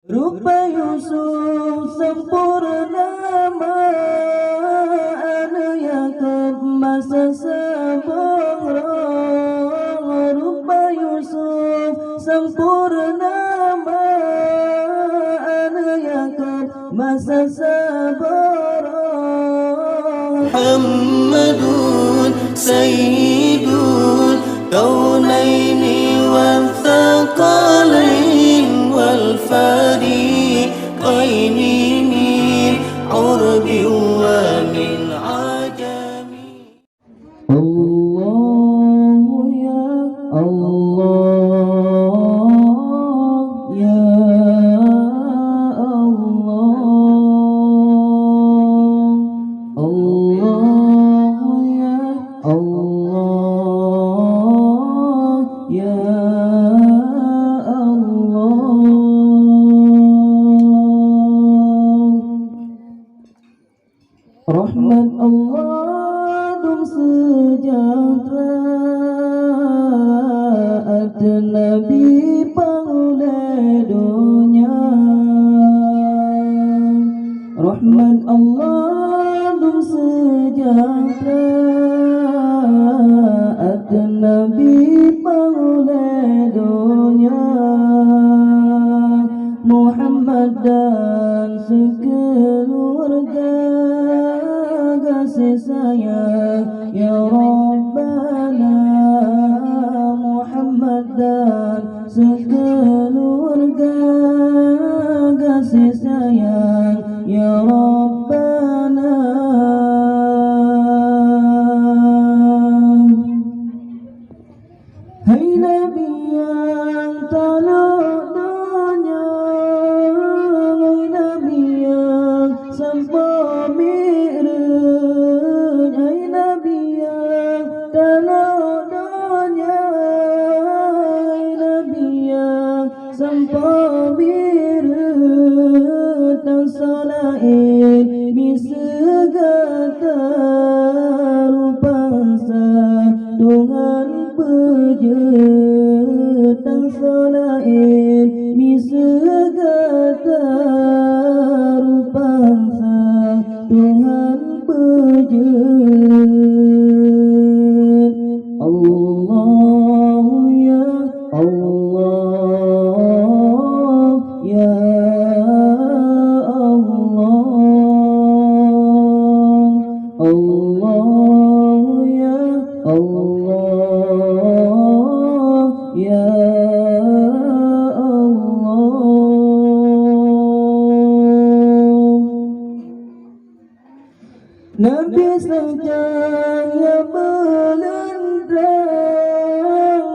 Rupa Yusuf sempurna anu Yakub masa seborong. Rupa Yusuf sempurna anu Yakub masa seborong. Muhammadun sayyidul kaunaini wal thaqalain wal fariqaini min urbi wa min ajami. Allah ya Allah ya Allah, Allah ya Allah ya Allah. Rahmat Allah dum sejahtera ada Nabi pangledonya. Rahmat Allah dum sejahtera ada Nabi pangledonya. Muhammad dan sekeluarga kasih sayang ya Rabbana. Muhammad dan sekeluarga kasih sayang ya Rabbana. Hai Nabi yang tolong dunia, hai Nabi yang sampai mi'raj, hai Nabi yang tolong dunia, hai Nabi yang sampai mi'raj. Dan salain misegata rupasa dengan pejet. Dan salain misegata rupasa dengan pejet. Allah ya Allah ya Allah, Allah ya Allah ya Allah. Nabi sencahaya melendrang,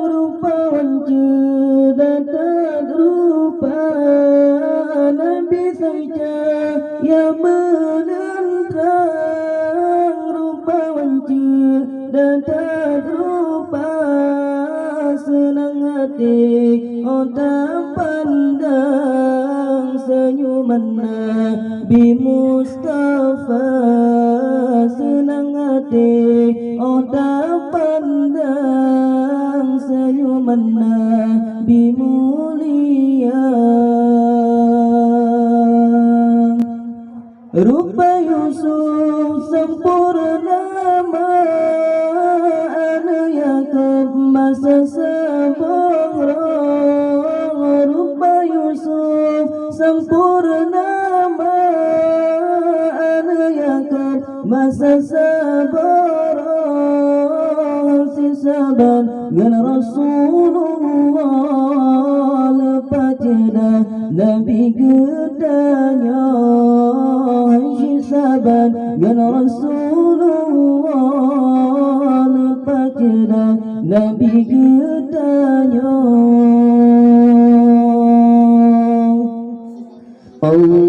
rupawan cedatat rupa. Nabi sencahaya melendrang, rupawan cedatat rupa. Senang hati otak pandang senyuman Nabi Mustafa. Senang hati otak pandang senyuman Nabi mulia. Rupa Yusuf sempurna anu Yakub masa seborong. Rupa Yusuf sempurna anu Yakub masa seborong. Si saban dengan Rasulullah lepas jeda Nabi gedanya. Si saban dengan Rasulullah lepas jeda Nabi gedanya. Allah